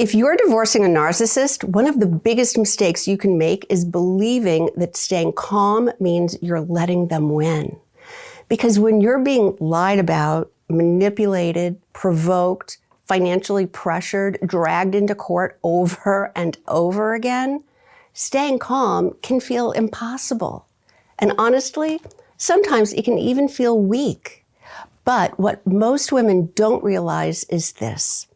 If you're divorcing a narcissist, one of the biggest mistakes you can make is believing that staying calm means you're letting them win. Because when you're being lied about, manipulated, provoked, financially pressured, dragged into court over and over again, staying calm can feel impossible. And honestly, sometimes it can even feel weak. But what most women don't realize is this.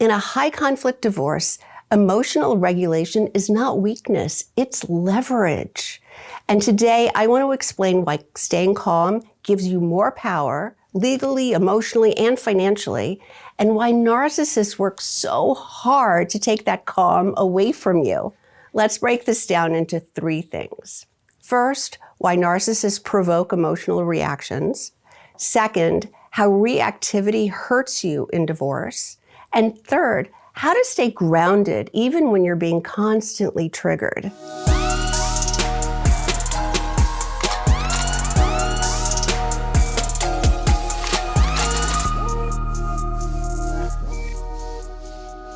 In a high conflict divorce, emotional regulation is not weakness, it's leverage. And today I want to explain why staying calm gives you more power, legally, emotionally, and financially, and why narcissists work so hard to take that calm away from you. Let's break this down into 3 things. First, why narcissists provoke emotional reactions. Second, how reactivity hurts you in divorce. And third, how to stay grounded even when you're being constantly triggered.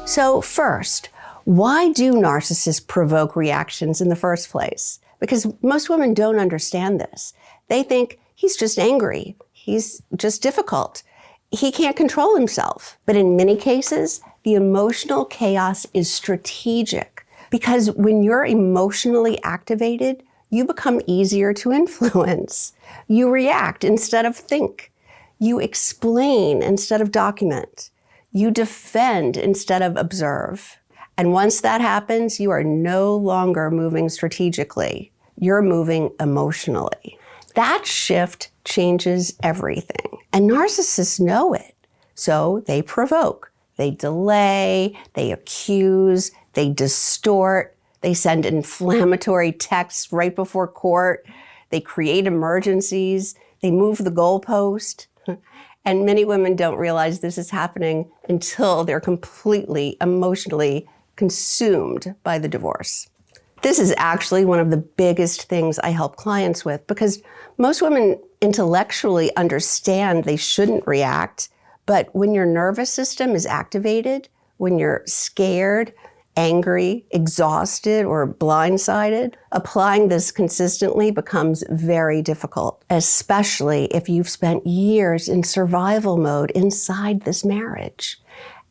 So first, why do narcissists provoke reactions in the first place? Because most women don't understand this. They think he's just angry. He's just difficult. He can't control himself. But in many cases, the emotional chaos is strategic because when you're emotionally activated, you become easier to influence. You react instead of think. You explain instead of document. You defend instead of observe. And once that happens, you are no longer moving strategically. You're moving emotionally. That shift changes everything. And narcissists know it. So they provoke, they delay, they accuse, they distort, they send inflammatory texts right before court, they create emergencies, they move the goalpost. And many women don't realize this is happening until they're completely emotionally consumed by the divorce. This is actually one of the biggest things I help clients with because most women intellectually understand they shouldn't react, but when your nervous system is activated, when you're scared, angry, exhausted, or blindsided, applying this consistently becomes very difficult, especially if you've spent years in survival mode inside this marriage.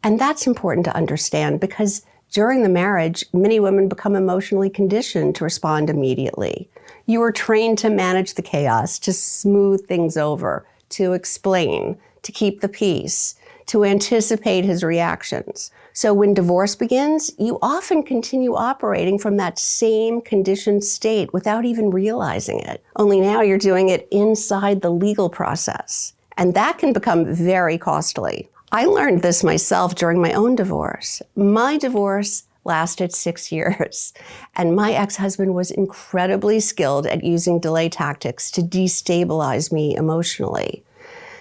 And that's important to understand because during the marriage, many women become emotionally conditioned to respond immediately. You were trained to manage the chaos, to smooth things over, to explain, to keep the peace, to anticipate his reactions. So when divorce begins, you often continue operating from that same conditioned state without even realizing it. Only now you're doing it inside the legal process. And that can become very costly. I learned this myself during my own divorce. My divorce lasted 6 years, and my ex-husband was incredibly skilled at using delay tactics to destabilize me emotionally.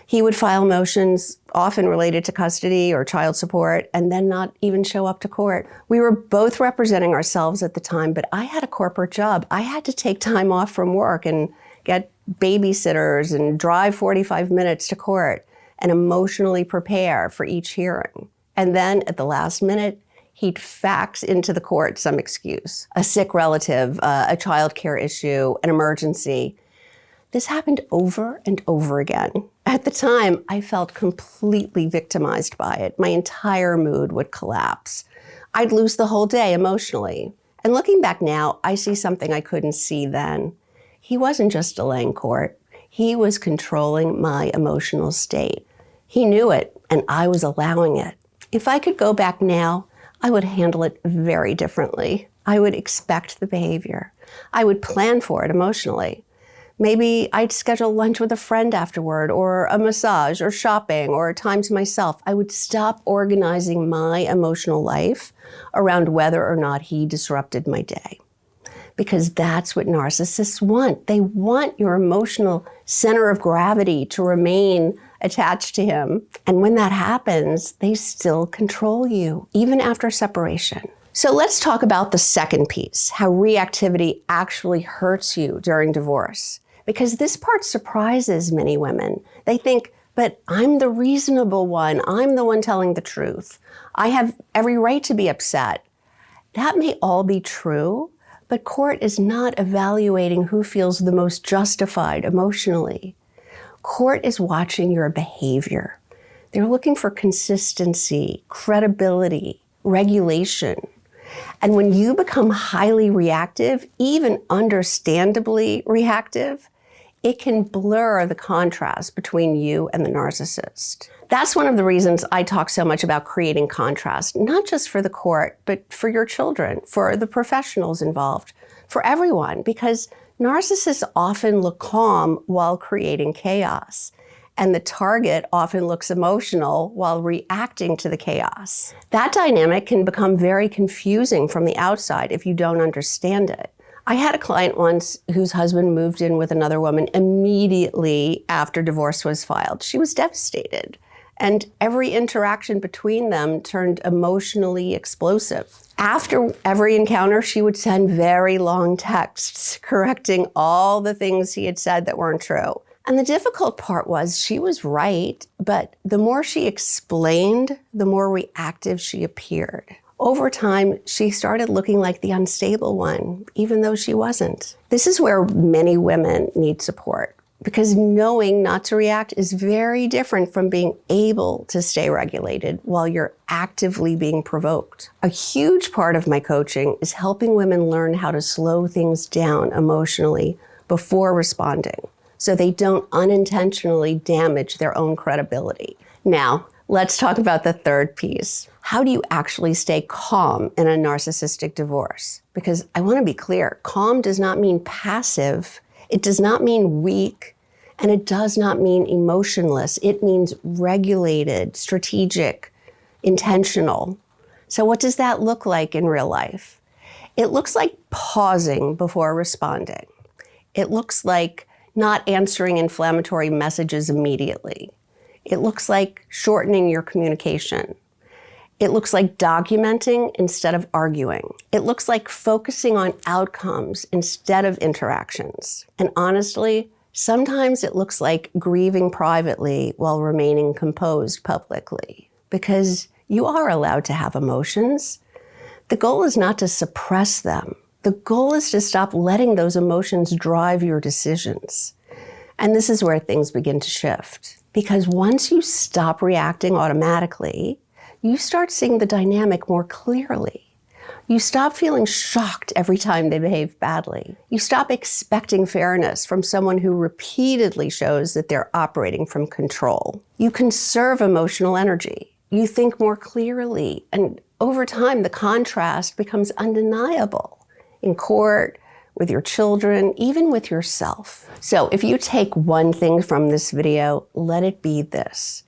He would file motions often related to custody or child support and then not even show up to court. We were both representing ourselves at the time, but I had a corporate job. I had to take time off from work and get babysitters and drive 45 minutes to court and emotionally prepare for each hearing. And then at the last minute, he'd fax into the court some excuse, a sick relative, a child care issue, an emergency. This happened over and over again. At the time, I felt completely victimized by it. My entire mood would collapse. I'd lose the whole day emotionally. And looking back now, I see something I couldn't see then. He wasn't just delaying court. He was controlling my emotional state. He knew it, and I was allowing it. If I could go back now, I would handle it very differently. I would expect the behavior. I would plan for it emotionally. Maybe I'd schedule lunch with a friend afterward, or a massage, or shopping, or time to myself. I would stop organizing my emotional life around whether or not he disrupted my day. Because that's what narcissists want. They want your emotional center of gravity to remain attached to him. And when that happens, they still control you, even after separation. So let's talk about the second piece, how reactivity actually hurts you during divorce. Because this part surprises many women. They think, but I'm the reasonable one. I'm the one telling the truth. I have every right to be upset. That may all be true, but court is not evaluating who feels the most justified emotionally. Court is watching your behavior. They're looking for consistency, credibility, regulation. And when you become highly reactive, even understandably reactive, it can blur the contrast between you and the narcissist. That's one of the reasons I talk so much about creating contrast, not just for the court, but for your children, for the professionals involved, for everyone, because narcissists often look calm while creating chaos, and the target often looks emotional while reacting to the chaos. That dynamic can become very confusing from the outside if you don't understand it. I had a client once whose husband moved in with another woman immediately after divorce was filed. She was devastated, and every interaction between them turned emotionally explosive. After every encounter, she would send very long texts correcting all the things he had said that weren't true. And the difficult part was she was right, but the more she explained, the more reactive she appeared. Over time, she started looking like the unstable one, even though she wasn't. This is where many women need support, because knowing not to react is very different from being able to stay regulated while you're actively being provoked. A huge part of my coaching is helping women learn how to slow things down emotionally before responding, so they don't unintentionally damage their own credibility. Now, let's talk about the third piece. How do you actually stay calm in a narcissistic divorce? Because I want to be clear, calm does not mean passive, it does not mean weak, and it does not mean emotionless. It means regulated, strategic, intentional. So what does that look like in real life? It looks like pausing before responding. It looks like not answering inflammatory messages immediately. It looks like shortening your communication. It looks like documenting instead of arguing. It looks like focusing on outcomes instead of interactions. And honestly, sometimes it looks like grieving privately while remaining composed publicly, because you are allowed to have emotions. The goal is not to suppress them. The goal is to stop letting those emotions drive your decisions. And this is where things begin to shift. Because once you stop reacting automatically, you start seeing the dynamic more clearly. You stop feeling shocked every time they behave badly. You stop expecting fairness from someone who repeatedly shows that they're operating from control. You conserve emotional energy. You think more clearly, and over time, the contrast becomes undeniable. In court, with your children, even with yourself. So if you take one thing from this video, let it be this.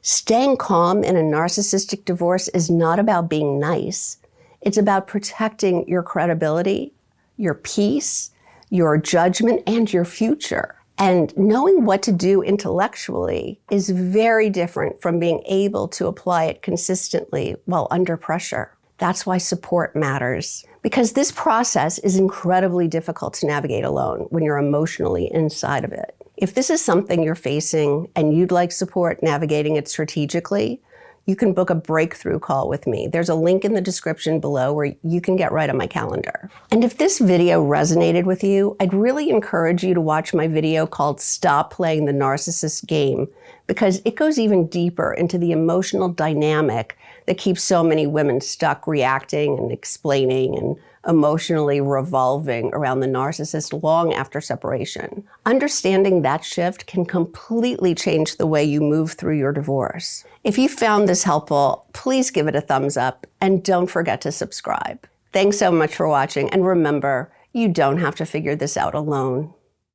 Staying calm in a narcissistic divorce is not about being nice. It's about protecting your credibility, your peace, your judgment, and your future. And knowing what to do intellectually is very different from being able to apply it consistently while under pressure. That's why support matters. Because this process is incredibly difficult to navigate alone when you're emotionally inside of it. If this is something you're facing and you'd like support navigating it strategically, you can book a breakthrough call with me. There's a link in the description below where you can get right on my calendar. And if this video resonated with you, I'd really encourage you to watch my video called Stop Playing the Narcissist Game, because it goes even deeper into the emotional dynamic that keeps so many women stuck reacting and explaining and emotionally revolving around the narcissist long after separation. Understanding that shift can completely change the way you move through your divorce. If you found this helpful, please give it a thumbs up and don't forget to subscribe. Thanks so much for watching, and remember, you don't have to figure this out alone.